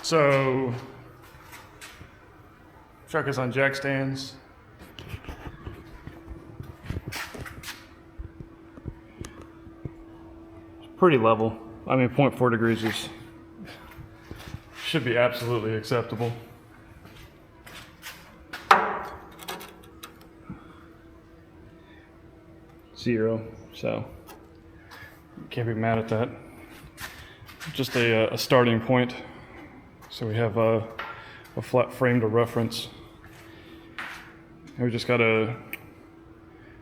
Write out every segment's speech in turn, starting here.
So, truck is on jack stands. It's pretty level. I mean, 0.4 degrees should be absolutely acceptable. Zero, so can't be mad at that. Just a starting point. So we have a flat frame to reference. And we just gotta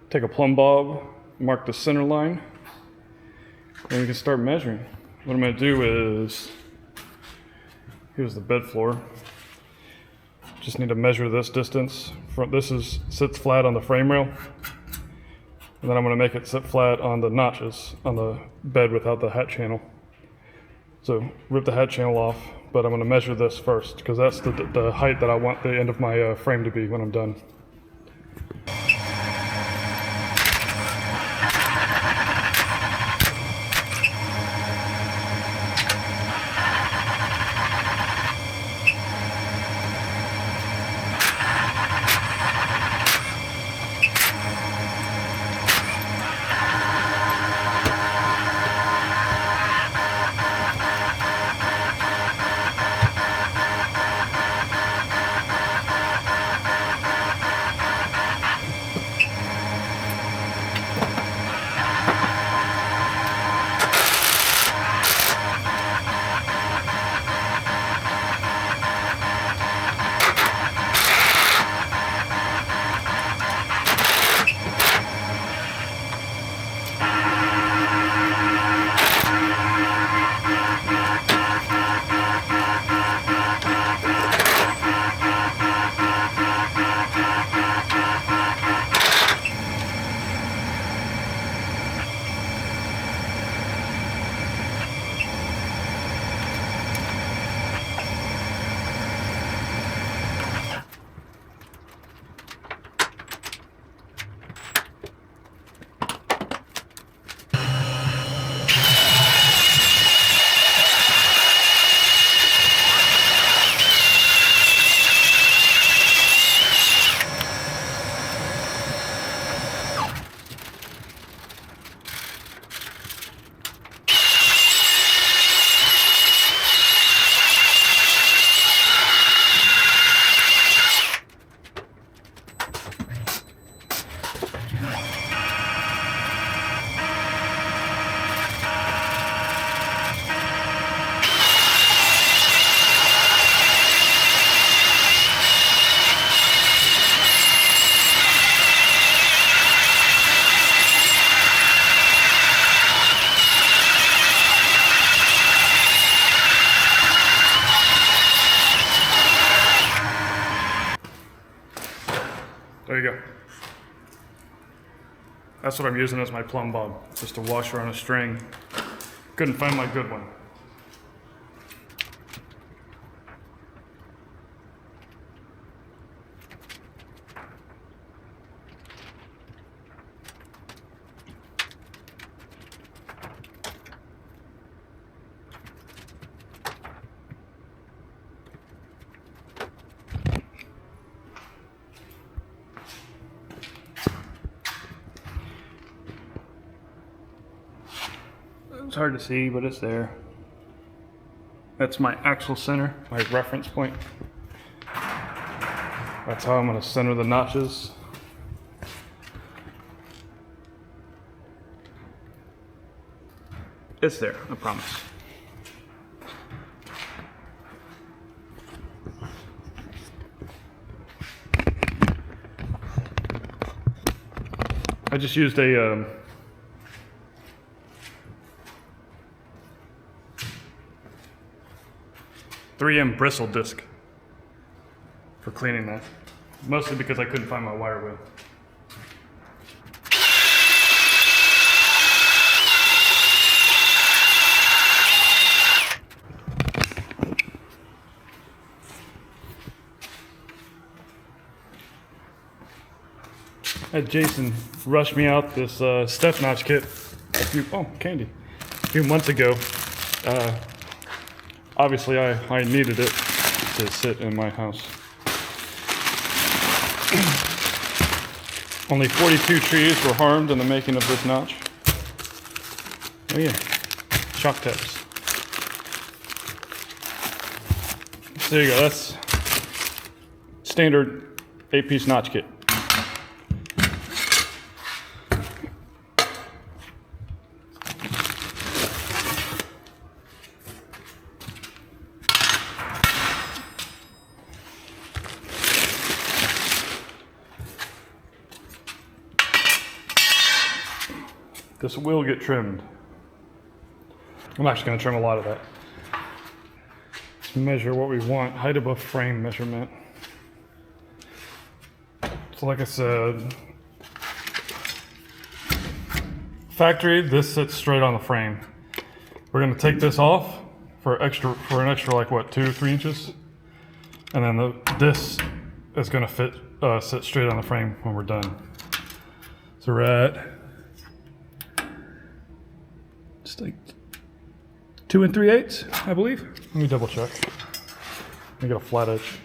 take a plumb bob, mark the center line, and we can start measuring. What I'm gonna do is, here's the bed floor. Just need to measure this distance. Sits flat on the frame rail. And then I'm going to make it sit flat on the notches on the bed without the hat channel. So rip the hat channel off, but I'm going to measure this first because that's the height that I want the end of my frame to be when I'm done. There you go. That's what I'm using as my plumb bob, just a washer on a string. Couldn't find my good one. It's hard to see, but it's there. That's my actual center, my reference point. That's how I'm going to center the notches. It's there, I promise. I just used a 3M bristle disc for cleaning that. Mostly because I couldn't find my wire wheel. Had Jason rush me out this step notch kit a few months ago. obviously I needed it to sit in my house. Only 42 trees were harmed in the making of this notch. Oh yeah, shock tabs. So there you go, that's standard 8-piece notch kit. This will get trimmed. I'm actually going to trim a lot of that. Let's measure what we want. Height above frame measurement. So like I said, factory, this sits straight on the frame. We're going to take this off for an extra like what, 2 or 3 inches? And then this is going to sit straight on the frame when we're done. So we're at just like 2 3/8, I believe. Let me double check. I got a flat edge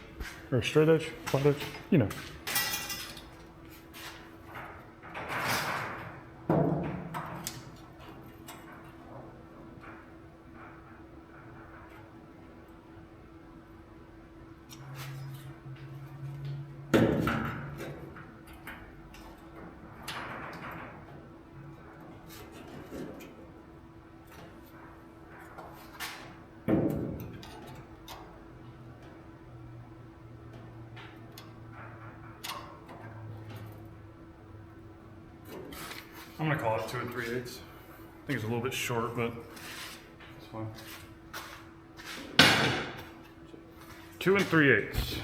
or a straight edge, flat edge, you know. I'm gonna call it 2 3/8. I think it's a little bit short, but it's fine. 2 3/8.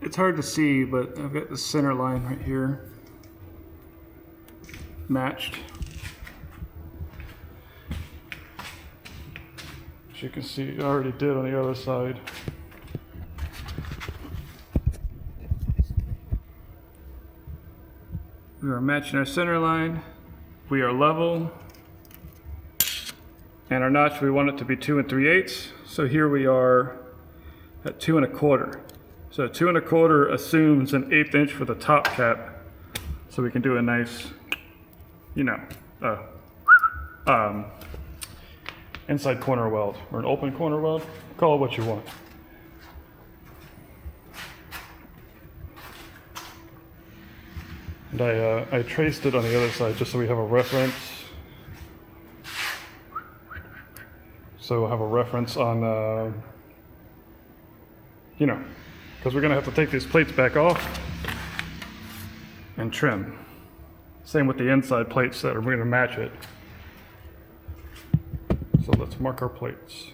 It's hard to see, but I've got the center line right here matched. As you can see, I already did on the other side. We are matching our center line. We are level. And our notch, we want it to be 2 3/8. So here we are at 2 1/4. So 2 1/4 assumes an 1/8 inch for the top cap. So we can do a nice, you know, inside corner weld or an open corner weld. Call it what you want. And I traced it on the other side just so we have a reference. So we'll have a reference on, you know, because we're going to have to take these plates back off and trim. Same with the inside plates that are going to match it. So let's mark our plates.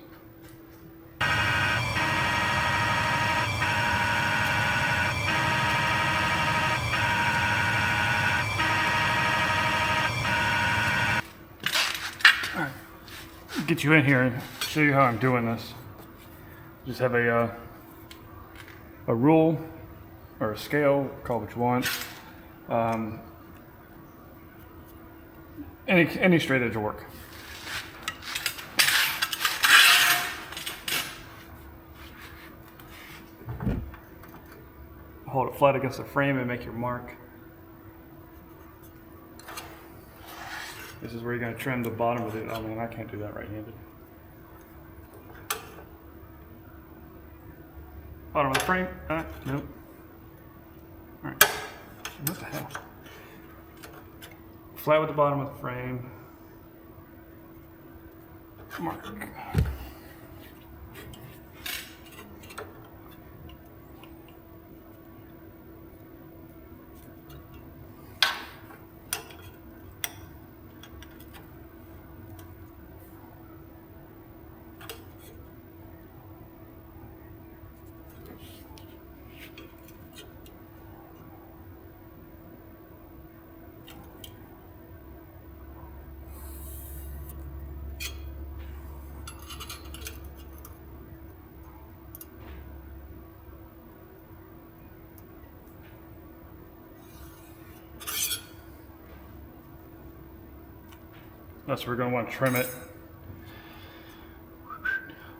Get you in here and show you how I'm doing this. Just have a rule or a scale, call it what you want. Any straight edge will work. Hold it flat against the frame and make your mark. This is where you're going to trim the bottom of it. Oh man, I can't do that right-handed. Bottom of the frame? Nope. Alright. What the hell? Flat with the bottom of the frame. Mark. That's where we're going to want to trim it.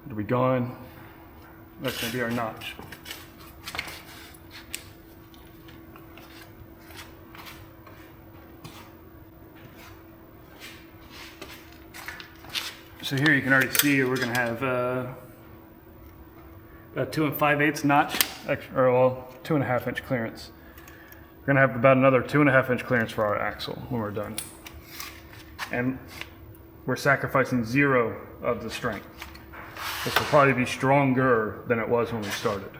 It'll be gone. That's going to be our notch. So here you can already see we're going to have a 2 5/8 notch, or well, 2.5 inch clearance. We're going to have about another 2.5 inch clearance for our axle when we're done. And we're sacrificing 0 of the strength. This will probably be stronger than it was when we started.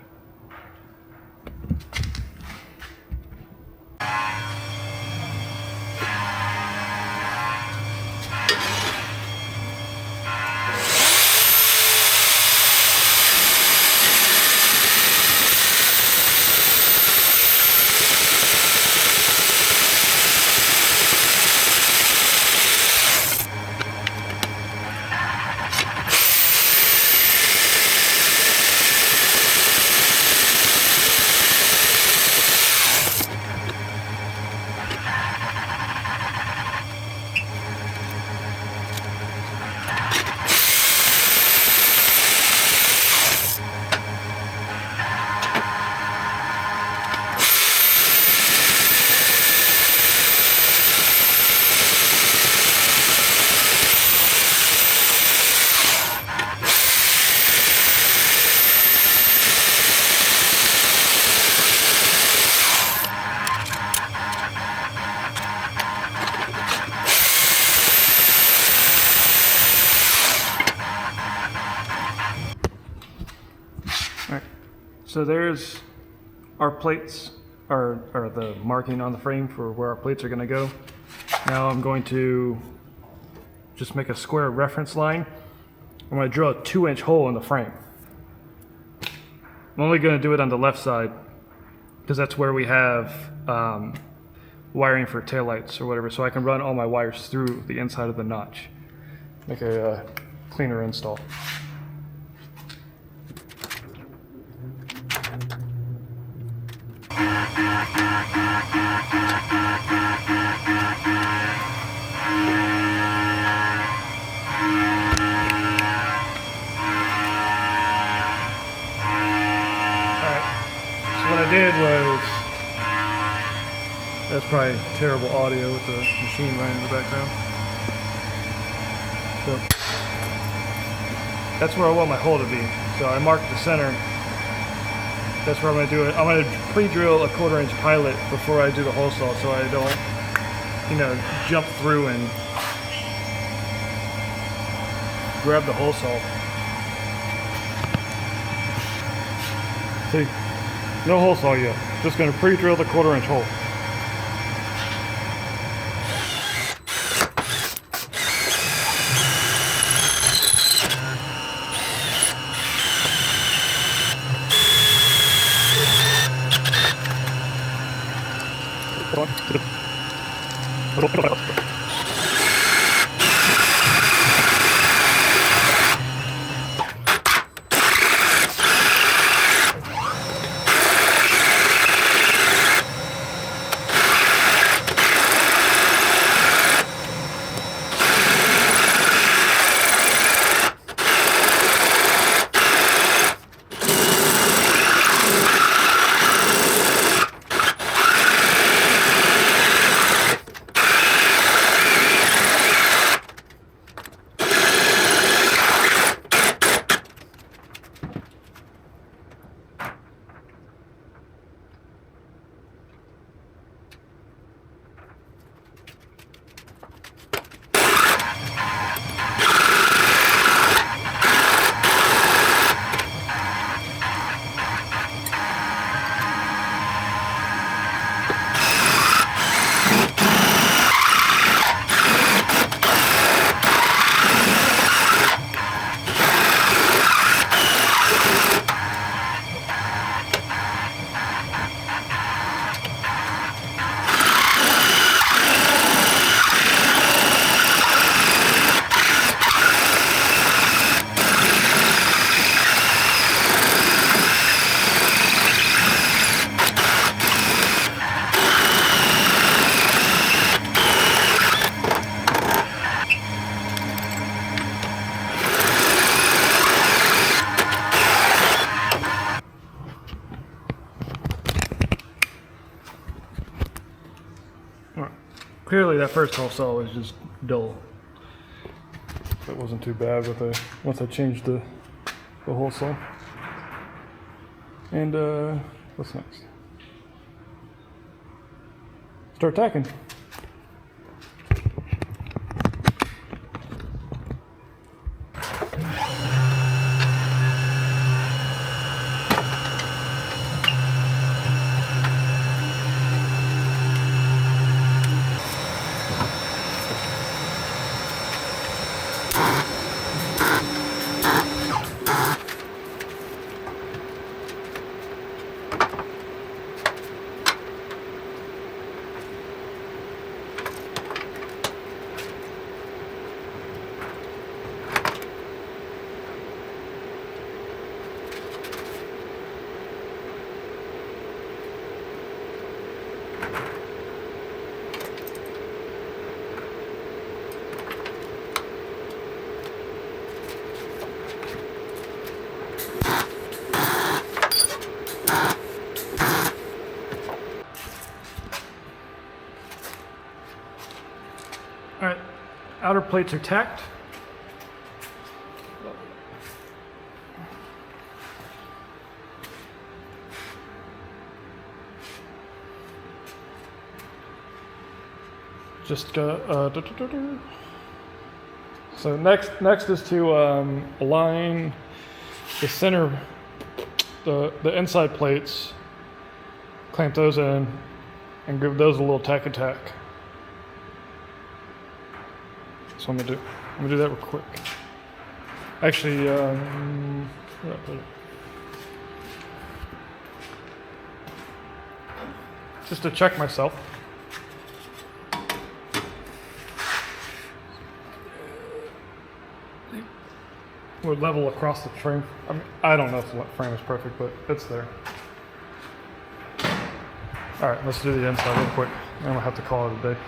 So there's our plates, or the marking on the frame for where our plates are going to go. Now I'm going to just make a square reference line. I'm going to drill a 2-inch hole in the frame. I'm only going to do it on the left side because that's where we have wiring for taillights or whatever, so I can run all my wires through the inside of the notch. Make a cleaner install. That's probably terrible audio with the machine running in the background. So that's where I want my hole to be. So I marked the center. That's where I'm going to do it. I'm going to pre-drill a 1/4 inch pilot before I do the hole saw, so I don't, jump through and grab the hole saw. See, no hole saw yet. Just going to pre-drill the 1/4 inch hole. Clearly that first hole saw was just dull. That wasn't too bad once I changed the hole saw. And what's next? Start tacking. All right, outer plates are tacked. Just so next is to align the center, the inside plates, clamp those in, and give those a little tack attack. So I'm gonna do that real quick. Actually, where did I put it? Just to check myself. We're level across the frame. I mean, I don't know if the frame is perfect, but it's there. All right, let's do the inside real quick. I'm gonna have to call it a day.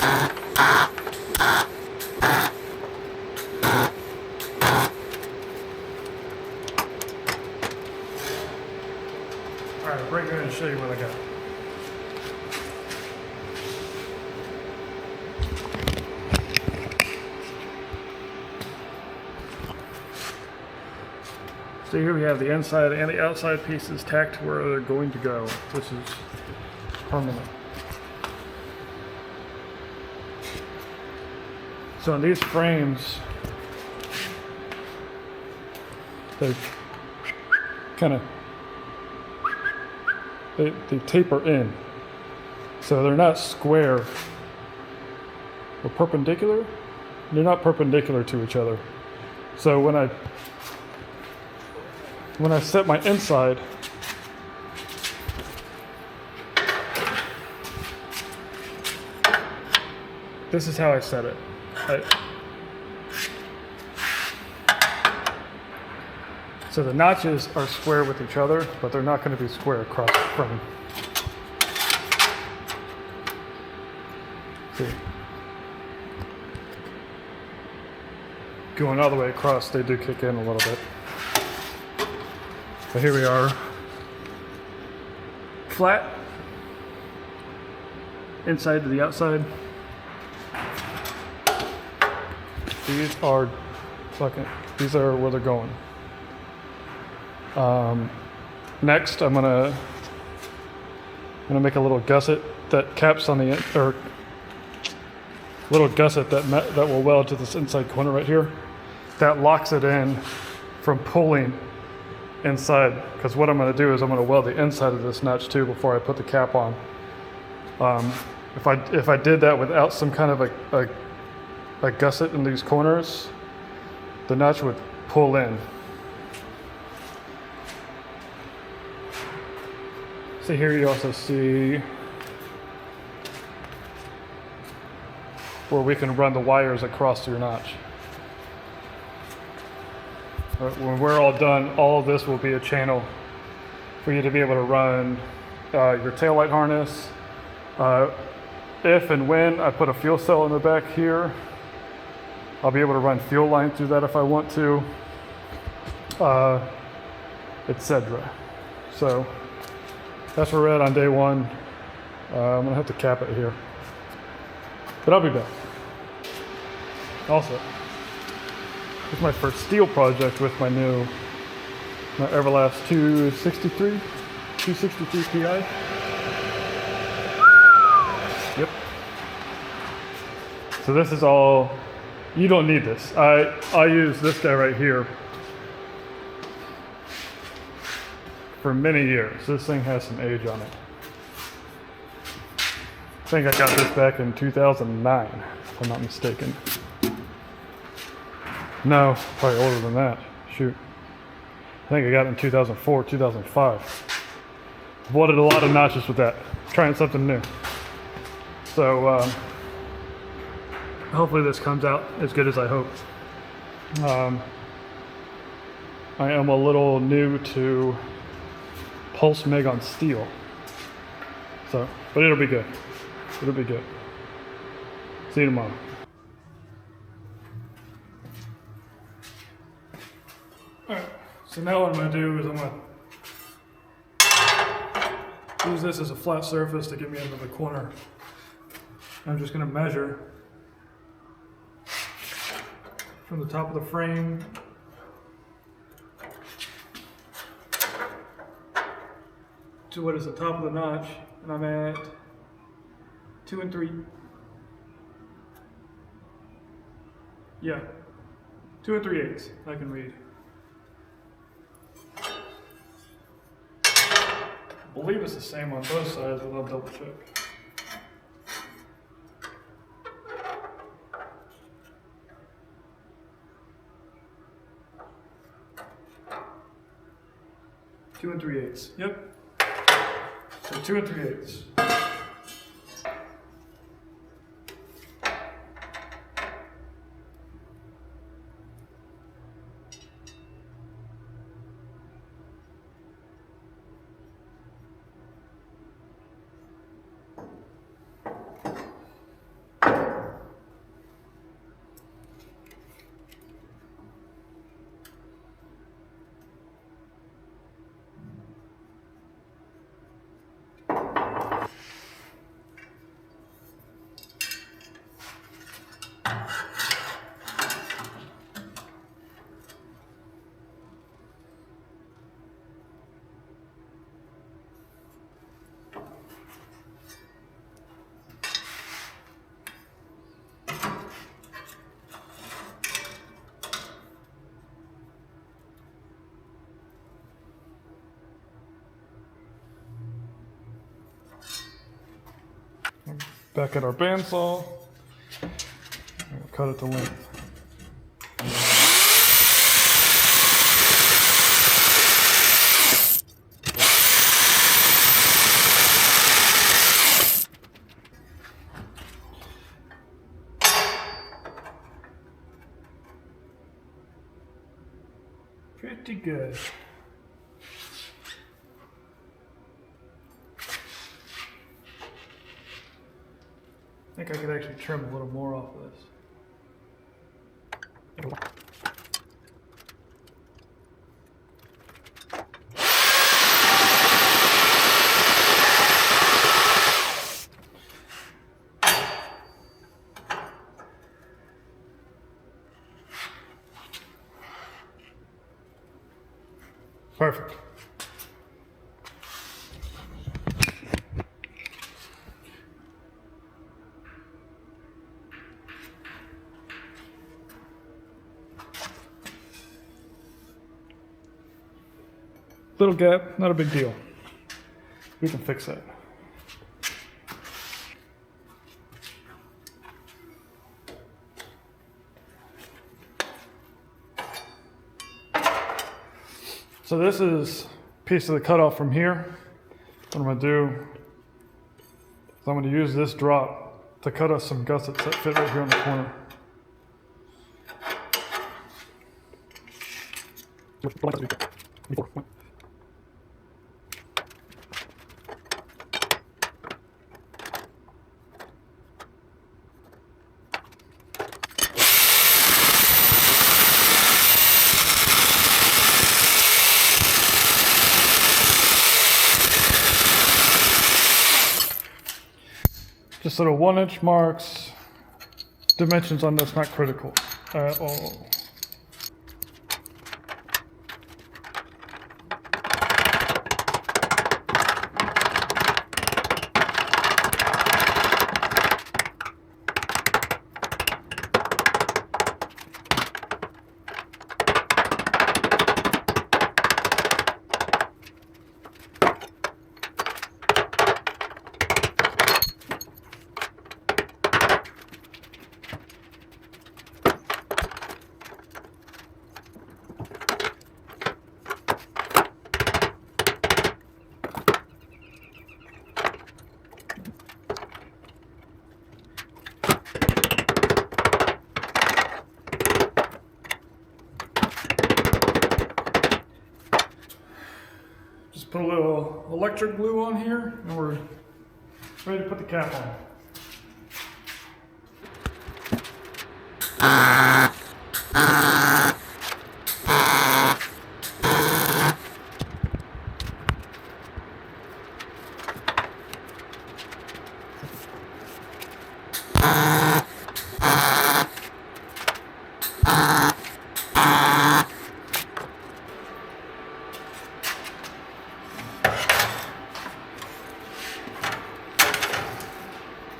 All right, break it and show you what I got. So here we have the inside and the outside pieces tacked where they're going to go. This is permanent. So in these frames, they kind of they taper in, so they're not square or perpendicular. They're not perpendicular to each other. So when I set my inside, this is how I set it. So the notches are square with each other, but they're not going to be square across the frame. See? Going all the way across, they do kick in a little bit. But here we are, flat, inside to the outside. These are where they're going. Next, I'm gonna make a little gusset that caps on the or little gusset that will weld to this inside corner right here. That locks it in from pulling inside. Because what I'm gonna do is I'm gonna weld the inside of this notch too before I put the cap on. If I did that without some kind of a gusset in these corners, the notch would pull in. So here you also see where we can run the wires across your notch. When we're all done, all of this will be a channel for you to be able to run your taillight harness. If and when I put a fuel cell in the back here, I'll be able to run fuel line through that if I want to, etc. So that's where we're at on day one. I'm gonna have to cap it here, but I'll be back. Also, it's my first steel project with my Everlast 263 Pi. Yep. So this is all, you don't need this. I use this guy right here for many years. This thing has some age on it. I think I got this back in 2009, if I'm not mistaken. No, probably older than that. Shoot. I think I got it in 2004, 2005. Welded a lot of notches with that. Trying something new. So, hopefully this comes out as good as I hope. I am a little new to pulse meg on steel. So, but it'll be good. It'll be good. See you tomorrow. Alright, so now what I'm going to do is I'm going to use this as a flat surface to get me into the corner. I'm just going to measure from the top of the frame to what is the top of the notch, and I'm at 2 3. Yeah, 2 3/8. I can read. I believe it's the same on both sides, but I'll double check. Two and 3/8. Yep. So 2 3/8. Back at our bandsaw, and we'll cut it to length. Pretty good. I think I could actually trim a little more off of this. Perfect. Little gap, not a big deal. We can fix that. So this is a piece of the cutoff from here. What I'm gonna do is I'm gonna use this drop to cut us some gussets that fit right here on the corner. Just little 1-inch marks. Dimensions on this not critical at all. Just put a little electric glue on here and we're ready to put the cap on.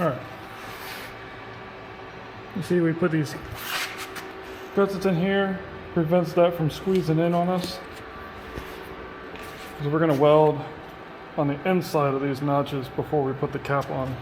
All right. You see, we put these gussets in here, prevents that from squeezing in on us. Because we're going to weld on the inside of these notches before we put the cap on.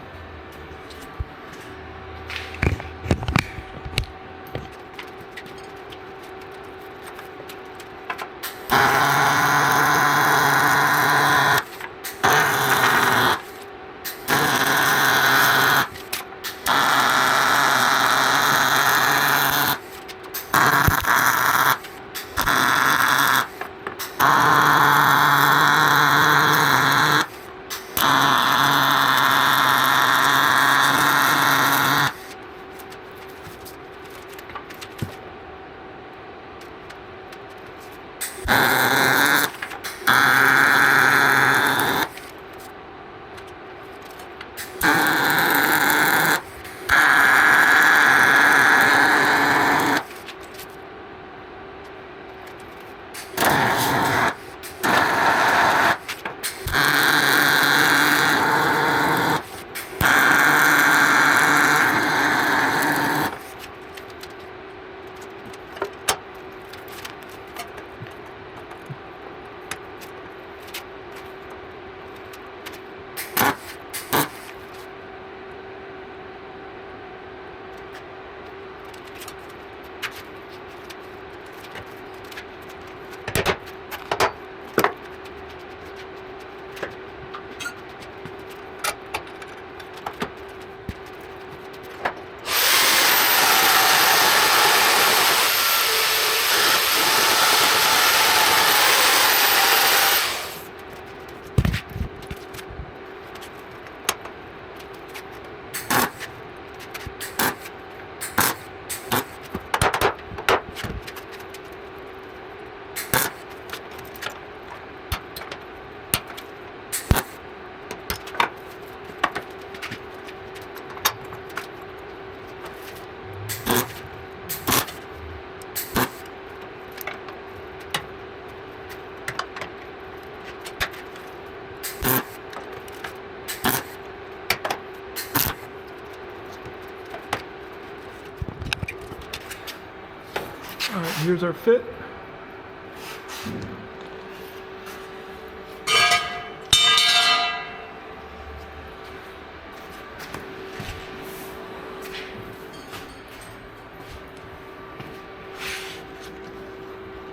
Here's our fit.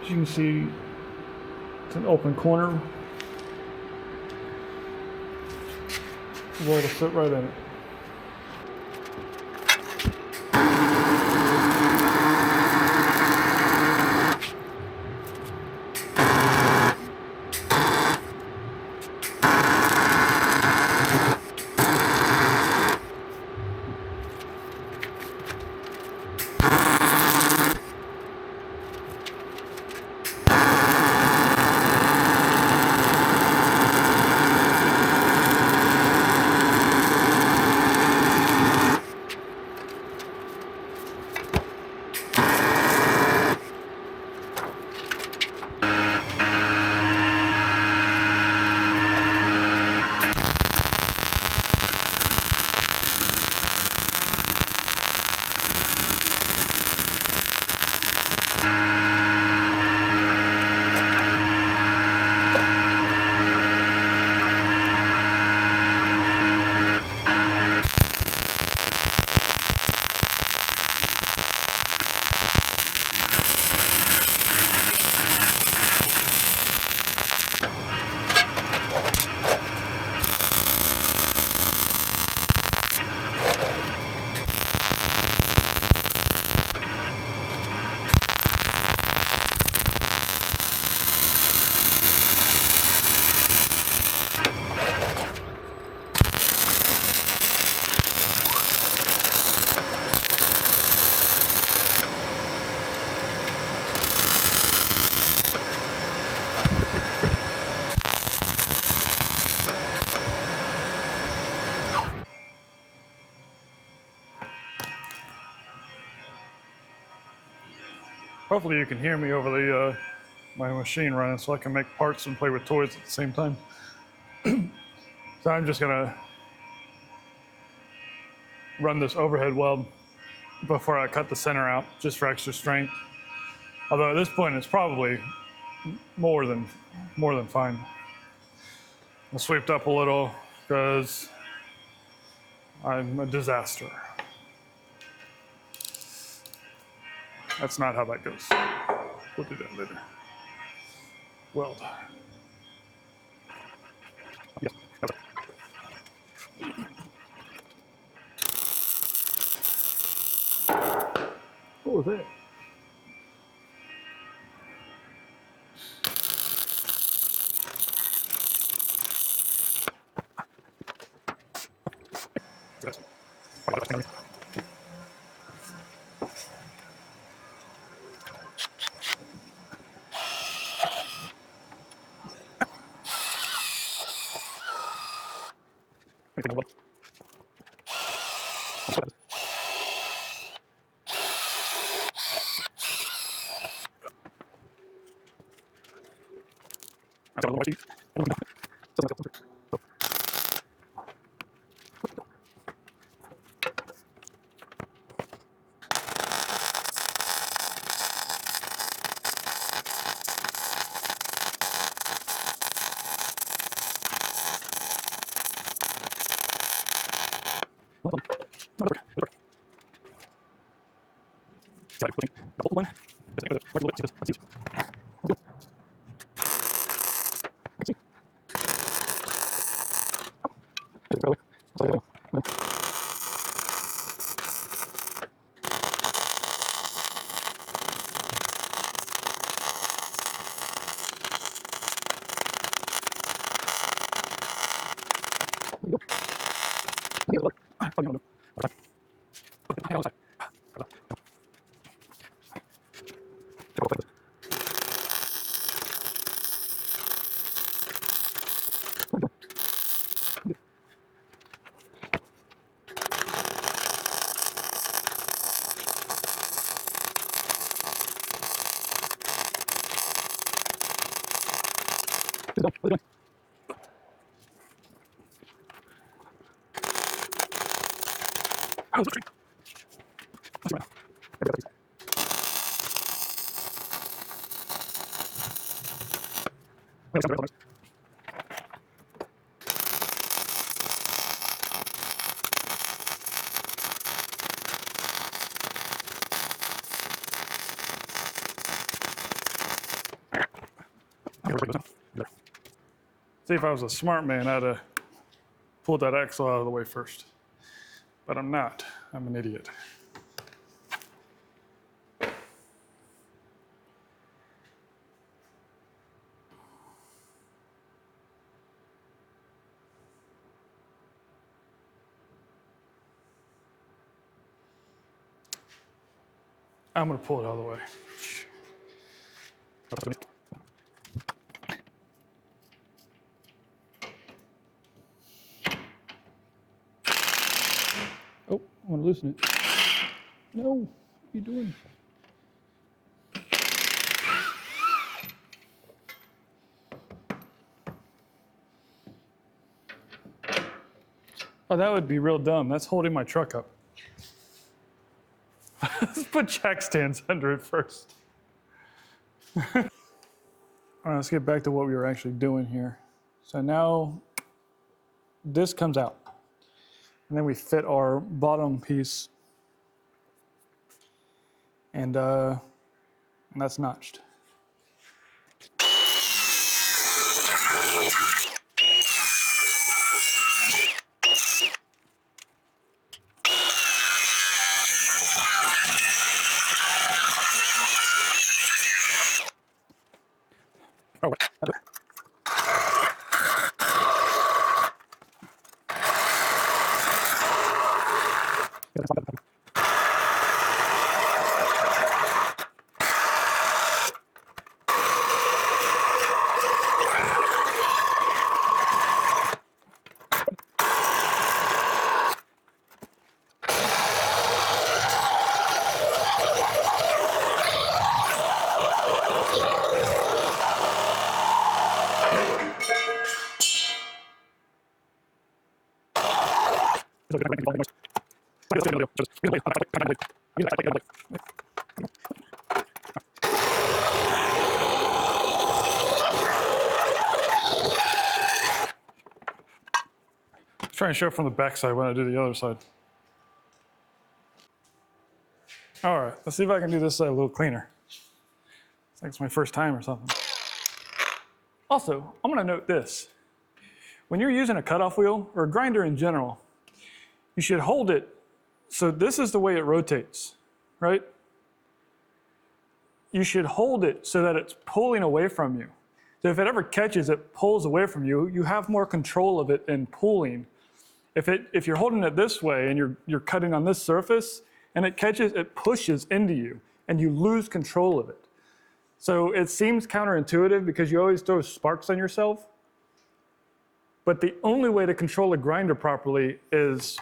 As you can see, it's an open corner. The weld will fit right in it. Hopefully you can hear me over the my machine running so I can make parts and play with toys at the same time. So I'm just gonna run this overhead weld before I cut the center out, just for extra strength. Although at this point it's probably more than fine. I sweeped up a little because I'm a disaster. That's not how that goes. We'll do that later. Weld. Yes. What was that? See, if I was a smart man, I'd have pulled that axle out of the way first. But I'm not. I'm an idiot. I'm going to pull it out of the way. Oh, I want to loosen it. No, what are you doing? Oh, that would be real dumb. That's holding my truck up. Let's put jack stands under it first. All right, let's get back to what we were actually doing here. So now this comes out. And then we fit our bottom piece. And that's notched. Oh, wait. Try and show it from the back side when I do the other side. All right, let's see if I can do this side a little cleaner. It's like it's my first time or something. Also, I'm gonna note this. When you're using a cutoff wheel, or a grinder in general, you should hold it so this is the way it rotates, right? You should hold it so that it's pulling away from you. So if it ever catches, it pulls away from you, you have more control of it than pulling. If you're holding it this way and you're cutting on this surface and it catches, it pushes into you and you lose control of it. So it seems counterintuitive because you always throw sparks on yourself. But the only way to control a grinder properly is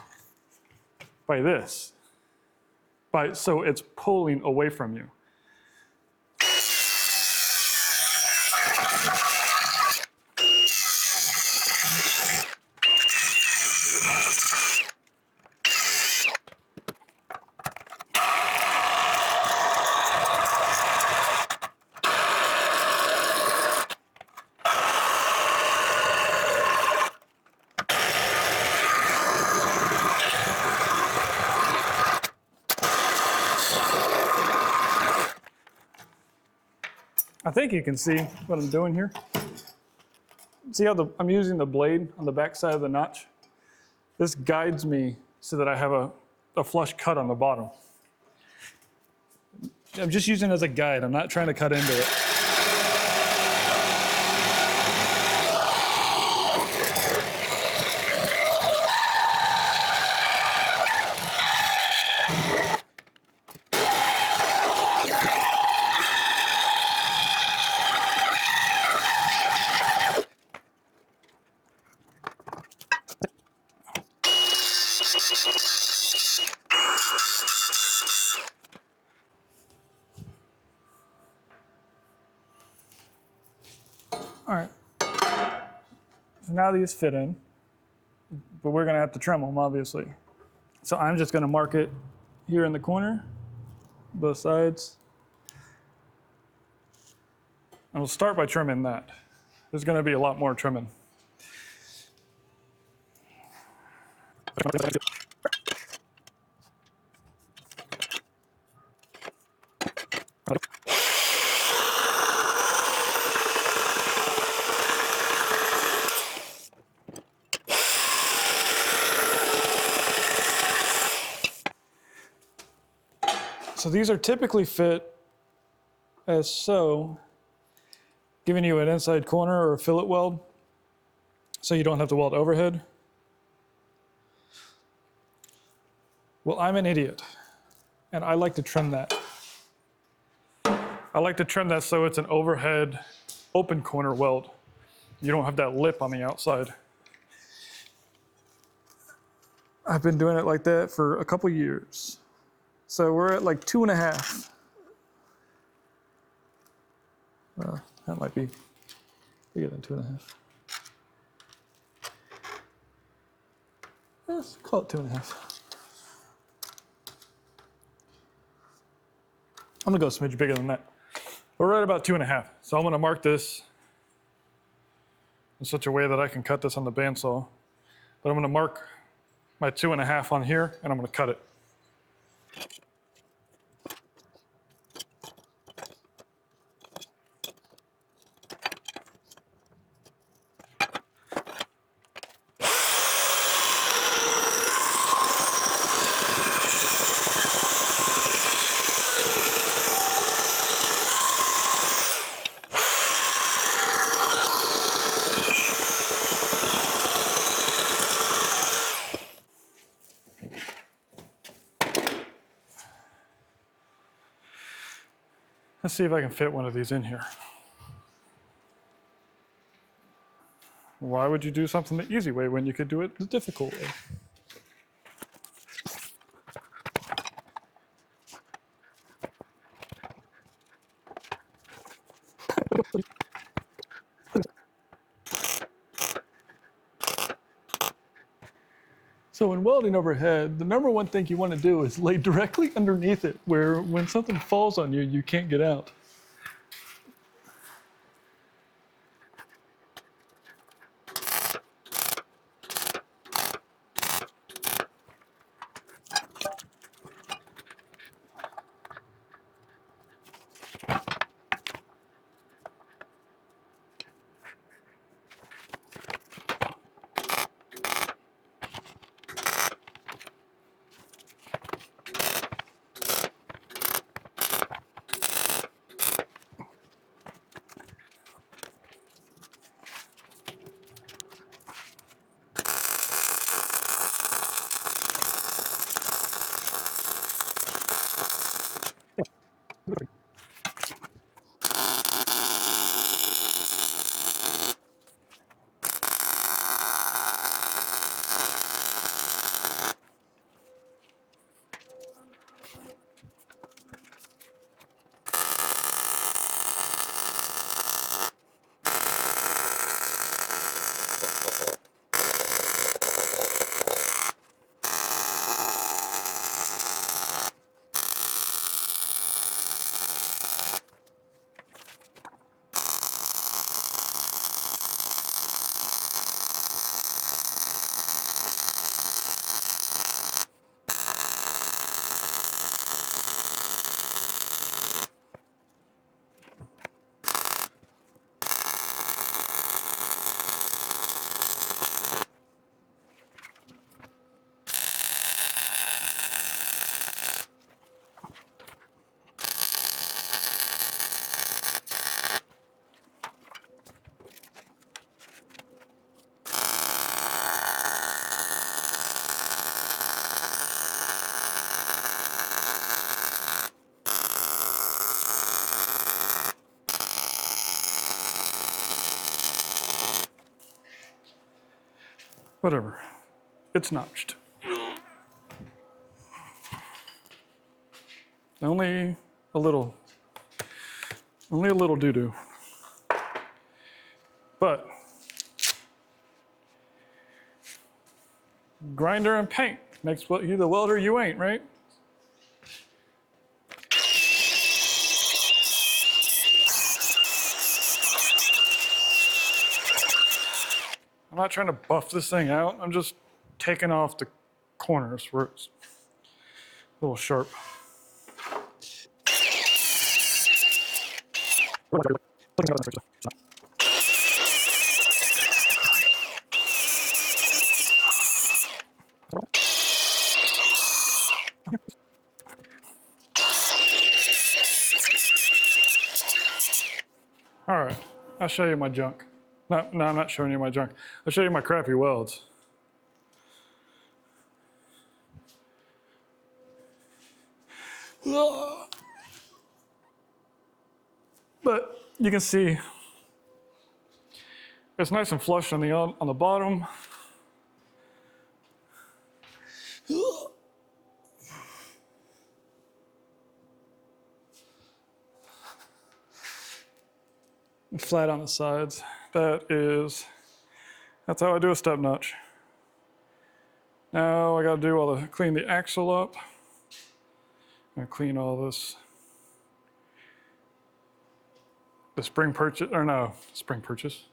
by this. So it's pulling away from you. I think you can see what I'm doing here. See how I'm using the blade on the back side of the notch? This guides me so that I have a flush cut on the bottom. I'm just using it as a guide. I'm not trying to cut into it. All right, so now these fit in, but we're gonna have to trim them, obviously. So I'm just gonna mark it here in the corner, both sides. And we'll start by trimming that. there's going to be a lot more trimming. So these are typically fit as so, giving you an inside corner or a fillet weld, so you don't have to weld overhead. Well, I'm an idiot, and I like to trim that. I like to trim that so it's an overhead open corner weld. You don't have that lip on the outside. I've been doing it like that for a couple years. So we're at like 2.5. That might be bigger than 2.5. Let's call it 2.5. I'm gonna go a smidge bigger than that. We're right about 2.5. So I'm gonna mark this in such a way that I can cut this on the bandsaw. But I'm gonna mark my 2.5 on here, and I'm gonna cut it. Let's see if I can fit one of these in here. Why would you do something the easy way when you could do it the difficult way? So in welding overhead, the number one thing you want to do is lay directly underneath it, where when something falls on you, you can't get out. Whatever, it's notched. Only a little doo-doo. But grinder and paint makes you the welder you ain't, right? I'm not trying to buff this thing out. I'm just taking off the corners where it's a little sharp. All right, I'll show you my junk. No, I'm not showing you my junk. I'll show you my crappy welds. But you can see it's nice and flush on the bottom. And flat on the sides. That's how I do a step notch. Now I got to do clean the axle up. I'm gonna clean all this. The spring purchase.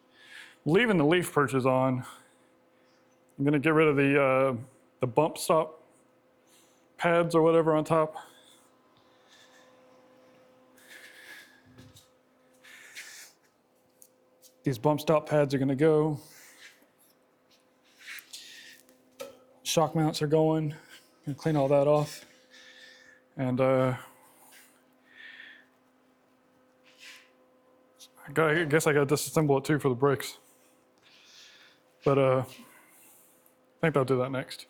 Leaving the leaf purchase on. I'm gonna get rid of the bump stop pads or whatever on top. These bump stop pads are gonna go. Shock mounts are going. Gonna clean all that off. And I guess I got to disassemble it too for the brakes. But I think I'll do that next.